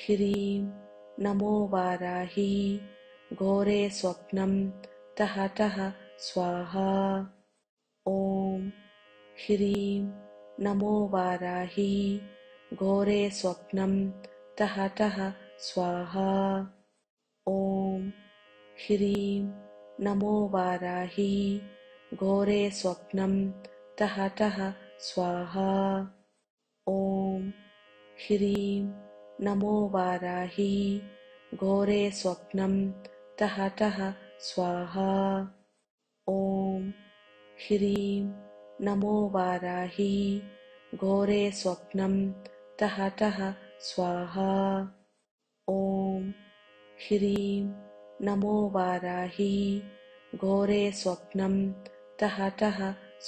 ह्रीं नमो वाराही घोरे स्वप्नं तः तः स्वाहा। ॐ ह्रीं नमो वाराही घोरे स्वप्नं तः तः स्वाहा। ॐ ह्रीं नमो वाराही घोरे स्वप्नं तः तः स्वाहा। ॐ ह्रीं नमो वाराही घोरे स्वप्नं तः तः स्वाहा। ॐ ह्रीं नमो वाराही घोरे स्वप्नं तः तः स्वाहा। ॐ ह्रीं नमो वाराही घोरे स्वप्नं तः तः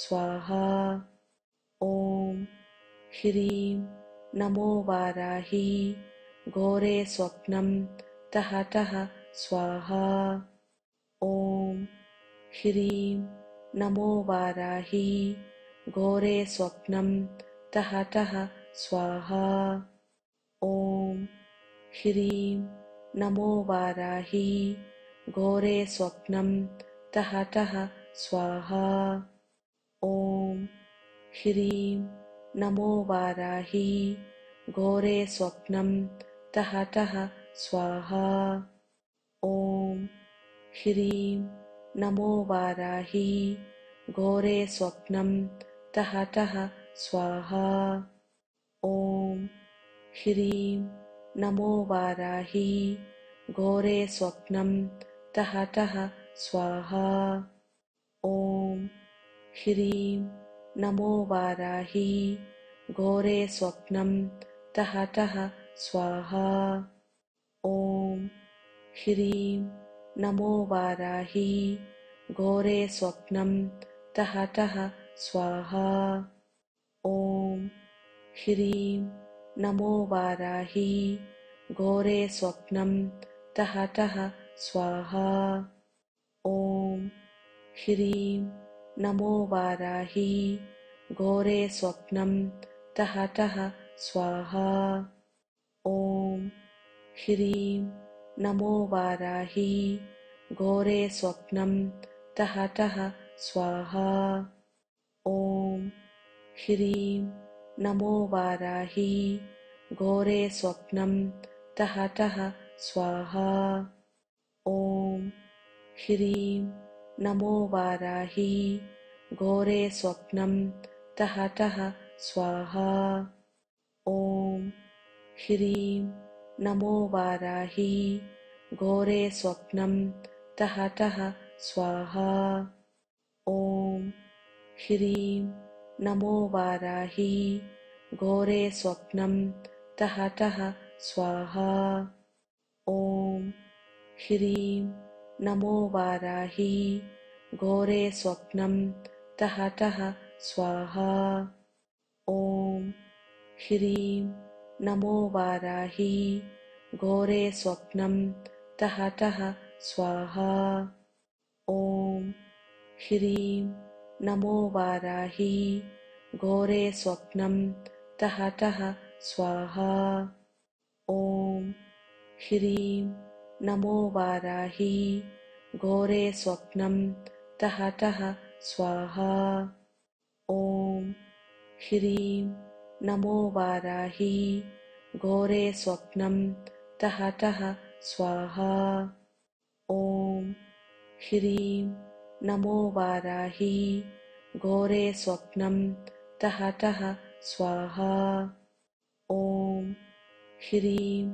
स्वाहा। ॐ ह्रीं नमो वाराही घोरे स्वप्नं तः तः स्वाहा। ॐ ह्रीं नमो वाराही घोरे स्वप्नं तः तः स्वाहा। ॐ ह्रीं नमो वाराही घोरे स्वप्नं तः तः स्वाहा। ॐ ह्रीं नमो वाराही घोरे स्वप्नं तः तः स्वाहा। ॐ ह्रीं नमो वाराही घोरे स्वप्नं तः तः स्वाहा। ॐ ह्रीं नमो वाराही घोरे स्वप्नं तः तः स्वाहा। ॐ ह्रीं नमो वाराही घोरे स्वप्नं तः तः स्वाहा। ॐ ह्रीं नमो वाराही घोरे स्वप्नं तः तः स्वाहा। ॐ ह्रीं नमो वाराही घोरे स्वप्नं तः तः स्वाहा। ॐ ह्रीं नमो वाराही घोरे स्वप्नं तः तः स्वाहा। ॐ ह्रीं नमो वाराही घोरे स्वप्नं तः तः स्वाहा। ॐ ह्रीं नमो वाराही घोरे स्वप्नं तः तः स्वाहा। ॐ ह्रीं नमो वाराही घोरे स्वप्नं तः तः स्वाहा। ॐ ह्रीं नमो वाराही घोरे स्वप्नं तः तः स्वाहा। ॐ ह्रीं नमो वाराही घोरे स्वप्नं तः तः स्वाहा। ॐ ह्रीं नमो वाराही घोरे स्वप्नं तः तः स्वाहा। ॐ ह्रीं नमो वाराही घोरे स्वप्नं तः तः स्वाहा। ॐ ह्रीं नमो वाराही घोरे स्वप्नं तः तः स्वाहा। ॐ ह्रीं नमो वाराही घोरे स्वप्नं तः तः स्वाहा। ॐ ह्रीं नमो वाराही घोरे स्वप्नं तः तः स्वाहा। ॐ ह्रीं नमो वाराही घोरे स्वप्नं तः तः स्वाहा। ॐ ह्रीं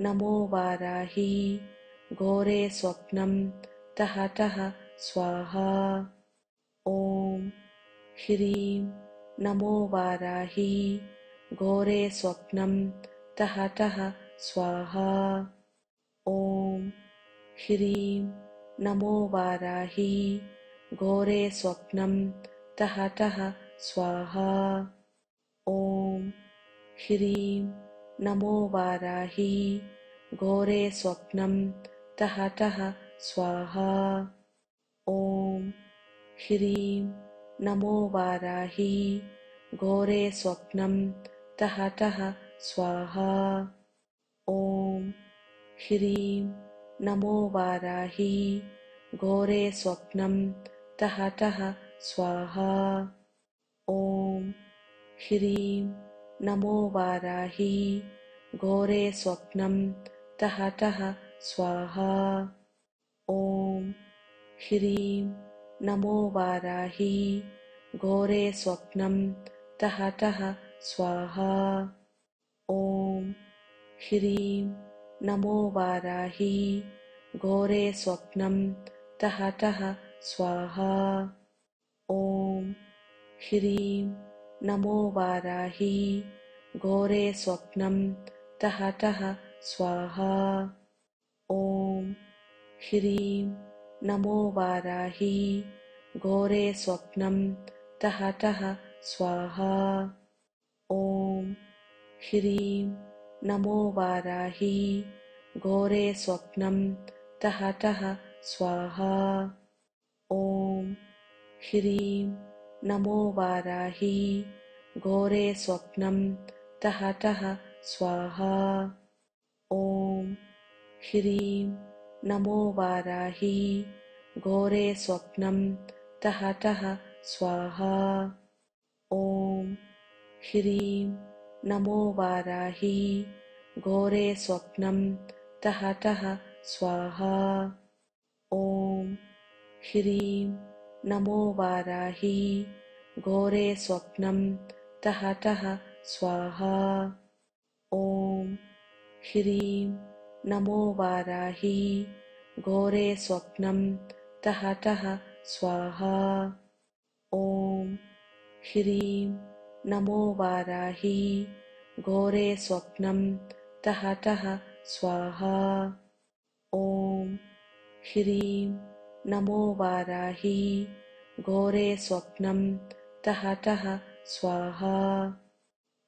नमो वाराही घोरे स्वप्नं तः तः स्वाहा। ॐ ह्रीं नमो वाराही घोरे स्वप्नं तः तः स्वाहा। ॐ ह्रीं नमो वाराही घोरे स्वप्नं तः तः स्वाहा। ॐ ह्रीं नमो वाराही घोरे स्वप्नं तः तः स्वाहा। ॐ ह्रीं नमो वाराही घोरे स्वप्नं तः तः स्वाहा। ॐ ह्रीं नमो वाराही घोरे स्वप्नं तः तः स्वाहा ॐ ह्रीं नमो वाराही घोरे स्वप्नं तः तः स्वाहा ॐ ह्रीं नमो वाराही घोरे स्वप्नं तः तः स्वाहा ॐ ह्रीं नमो वाराही घोरे स्वप्नं तः तः स्वाहा ॐ ह्रीं नमो वाराही घोरे स्वप्नं तः तः स्वाहा ॐ ह्रीं नमो वाराही घोरे स्वप्नं तः तः स्वाहा ॐ ह्रीं नमो वाराही घोरे स्वप्नं तः तः स्वाहा ॐ ह्रीं नमो वाराही घोरे स्वप्नं तः तः स्वाहा ॐ ह्रीं नमो वाराही घोरे स्वप्नं तः तः स्वाहा ॐ ह्रीं नमो वाराही घोरे स्वप्नं तः तः स्वाहा ॐ ह्रीं नमो वाराही घोरे स्वप्नं तः तः स्वाहा ॐ ह्रीं नमो वाराही घोरे स्वप्नं तः तः स्वाहा ॐ ह्रीं नमो वाराही घोरे स्वप्नं तः तः स्वाहा ॐ ह्रीं नमो वाराही घोरे स्वप्नं तः तः स्वाहा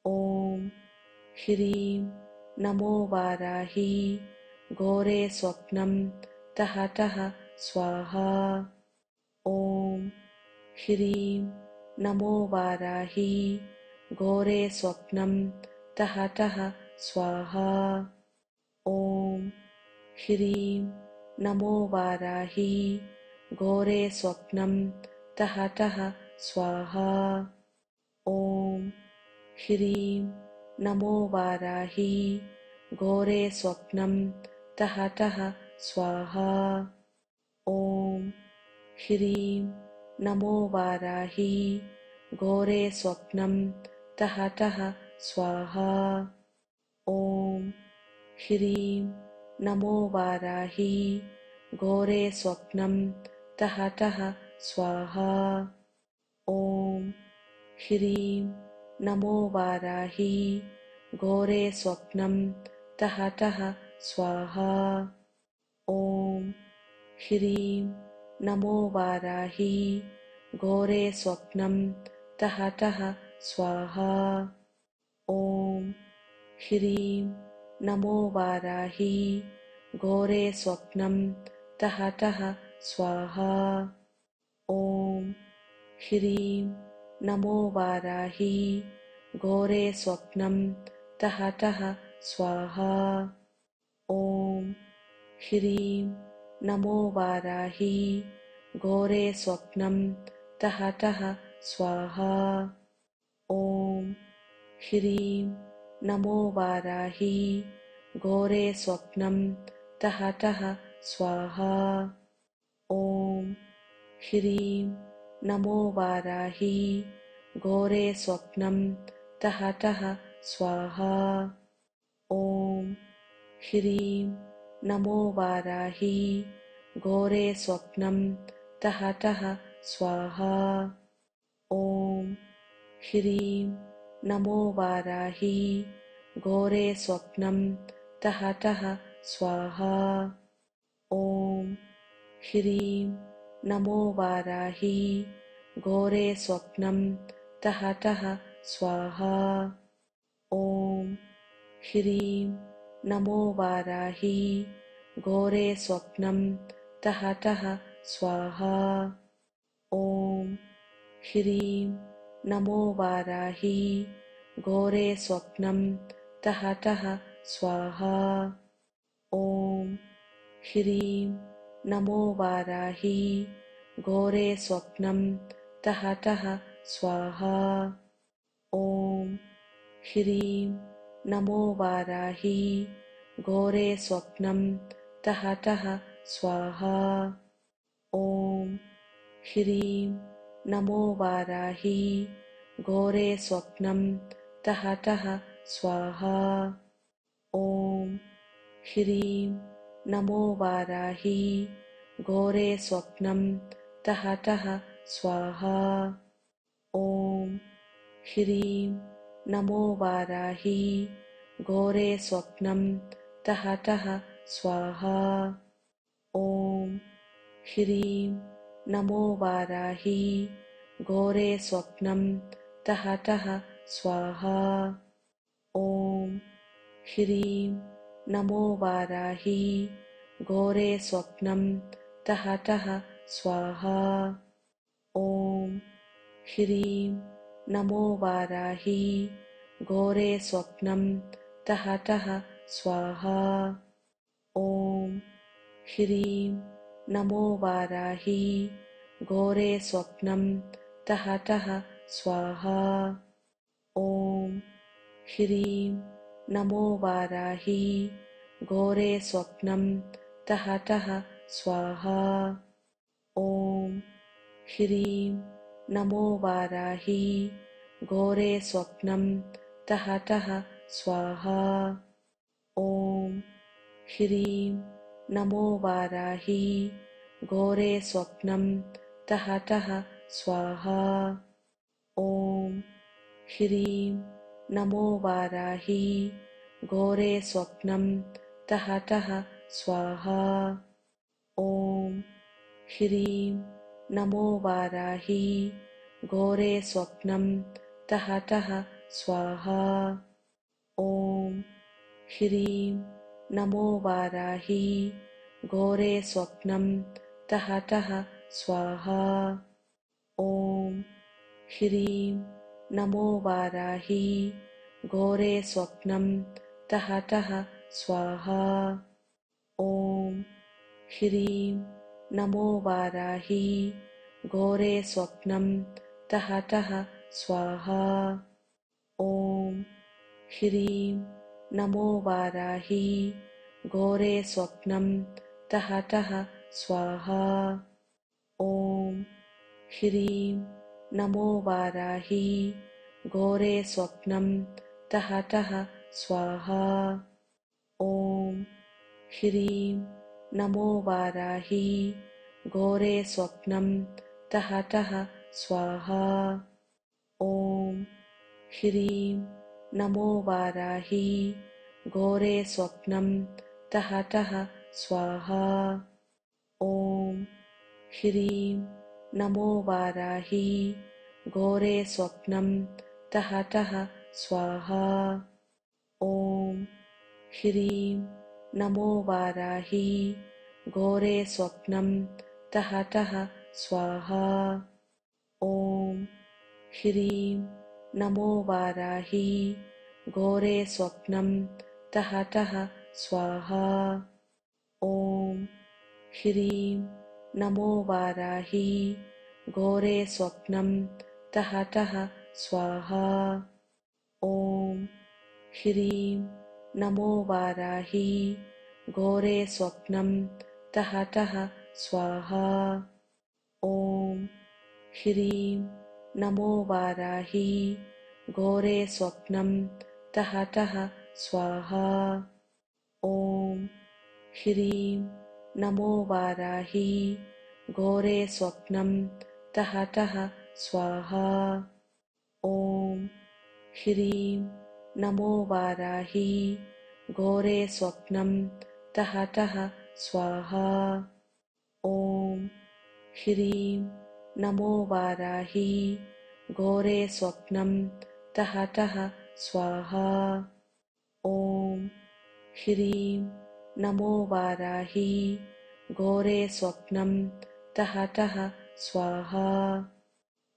ॐ ह्रीं नमो वाराही घोरे स्वप्नं तः तः स्वाहा ॐ ह्रीं नमो वाराही घोरे स्वप्नं तः तः स्वाहा ॐ ह्रीं नमो वाराही घोरे स्वप्नं तः तः स्वाहा ॐ ह्रीं नमो वाराही घोरे स्वप्नं तः तः स्वाहा ॐ ह्रीं नमो वाराही घोरे स्वप्नं तः तः स्वाहा ॐ ह्रीं नमो वाराही घोरे स्वप्नं तः तः स्वाहा ॐ ह्रीं नमो वाराही घोरे स्वप्नं तः तः स्वाहा ॐ ह्रीं नमो वाराही घोरे स्वप्नं तः तः स्वाहा ॐ ह्रीं नमो वाराही घोरे स्वप्नं तः तः स्वाहा ॐ ह्रीं नमो वाराही घोरे स्वप्नं तः तः स्वाहा ॐ ह्रीं नमो वाराही घोरे स्वप्नं तः तः स्वाहा ॐ ह्रीं नमो वाराही घोरे स्वप्नं तः तः स्वाहा ॐ ह्रीं नमो वाराही घोरे स्वप्नं तः तः स्वाहा ॐ ह्रीं नमो वाराही घोरे स्वप्नं तः तः स्वाहा ॐ ह्रीं नमो वाराही घोरे स्वप्नं तः तः स्वाहा ॐ ह्रीं नमो वाराही घोरे स्वप्नं तः तः स्वाहा ॐ ह्रीं नमो वाराही घोरे स्वप्नं तः तः स्वाहा ॐ ह्रीं नमो वाराही घोरे स्वप्नं तः तः स्वाहा। ॐ ह्रीं नमो वाराही घोरे स्वप्नं तः तः स्वाहा। ॐ ह्रीं नमो वाराही घोरे स्वप्नं तः तः स्वाहा। ॐ ह्रीं नमो वाराही घोरे स्वप्नं तः तः स्वाहा। ॐ ह्रीं नमो वाराही घोरे स्वप्नं तः तः स्वाहा। ॐ ह्रीं नमो वाराही घोरे स्वप्नं तः तः स्वाहा। ॐ ह्रीं नमो वाराही घोरे स्वप्नं तः तः स्वाहा। ॐ ह्रीं नमो वाराही घोरे स्वप्नं तः तः स्वाहा। ॐ ह्रीं नमो वाराही घोरे स्वप्नं तः तः स्वाहा। ॐ ह्रीं नमो वाराही घोरे स्वप्नं तः तः स्वाहा। ॐ ह्रीं नमो वाराही घोरे स्वप्नं तः तः स्वाहा। ॐ ह्रीं नमो वाराही घोरे स्वप्नं तः तः स्वाहा। ॐ ह्रीं नमो वाराही घोरे स्वप्नं तः तः स्वाहा। ॐ ह्रीं नमो वाराही घोरे स्वप्नं तः तः स्वाहा। ॐ ह्रीं नमो वाराही घोरे स्वप्नं तः तः स्वाहा। ॐ ह्रीं नमो वाराही घोरे स्वप्नं तः तः स्वाहा। ॐ ह्रीं नमो वाराही घोरे स्वप्नं तः तः स्वाहा। ॐ ह्रीं नमो वाराही घोरे स्वप्नं तः तः स्वाहा। ॐ ह्रीं नमो वाराही घोरे स्वप्नं तः तः स्वाहा। ॐ ह्रीं नमो वाराही घोरे स्वप्नं तः तः स्वाहा। ॐ ह्रीं नमो वाराही घोरे स्वप्नं तः तः स्वाहा। ॐ ह्रीं नमो वाराही घोरे स्वप्नं तः तः स्वाहा। ॐ ह्रीं नमो वाराही घोरे स्वप्नं तः तः स्वाहा। ॐ ह्रीं नमो वाराही घोरे स्वप्नं तः तः स्वाहा। ॐ ह्रीं नमो वाराही घोरे स्वप्नं तः तः स्वाहा। ॐ ह्रीं नमो वाराही घोरे स्वप्नं तः तः स्वाहा। ॐ ह्रीं नमो वाराही घोरे स्वप्नं तः तः स्वाहा। ॐ ह्रीं नमो वाराही घोरे स्वप्नं तः तः स्वाहा। ॐ ह्रीं नमो वाराही घोरे स्वप्नं तः तः स्वाहा। ॐ ह्रीं नमो वाराही घोरे स्वप्नं तः तः स्वाहा। ॐ ह्रीं नमो वाराही घोरे स्वप्नं तः तः स्वाहा। ॐ ह्रीं नमो वाराही घोरे स्वप्नं तः तः स्वाहा।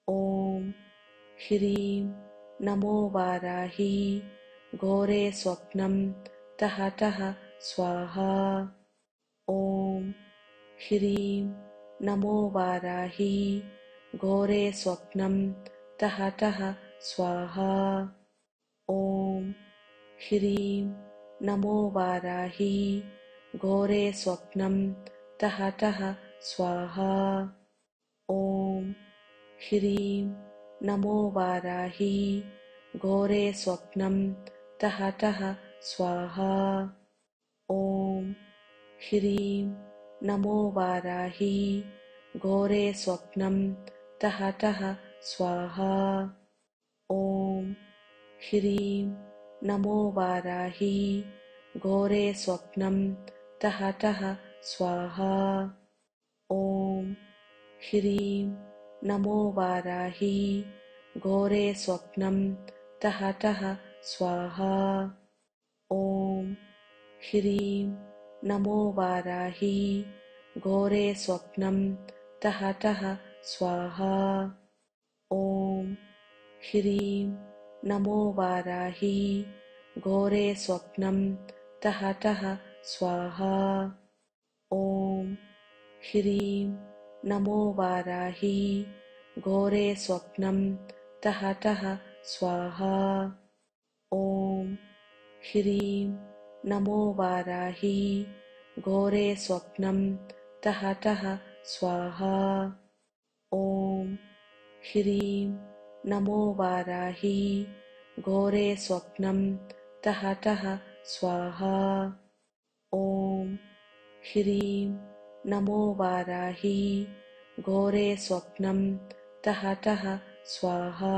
ॐ ह्रीं नमो वाराही घोरे स्वप्नं तः टः स्वाहा। ॐ ह्रीं नमो वाराही घोरे स्वप्नं तः टः स्वाहा। ॐ ह्रीं नमो वाराही घोरे स्वप्नं तः टः स्वाहा। ॐ ह्रीं नमो वाराही घोरे स्वप्नं तः टः स्वाहा। ॐ ह्रीं नमो वाराही घोरे स्वप्नं तः टः स्वाहा। ॐ ह्रीं नमो वाराही घोरे स्वप्नं तः टः स्वाहा। ॐ ह्रीं नमो वाराही घोरे स्वप्नं तः टः स्वाहा। ॐ ह्रीं नमो वाराही घोरे स्वप्नं तः टः स्वाहा। ॐ ह्रीं नमो वाराही घोरे स्वप्नं तः टः स्वाहा। ॐ ह्रीं नमो वाराही घोरे स्वप्नं तः टः स्वाहा। ॐ ह्रीं नमो वाराही घोरे स्वप्नं तः टः स्वाहा। ॐ ह्रीं नमो वाराही घोरे स्वप्नं तः टः स्वाहा। ॐ ह्रीं नमो वाराही घोरे स्वप्नं तः टः स्वाहा।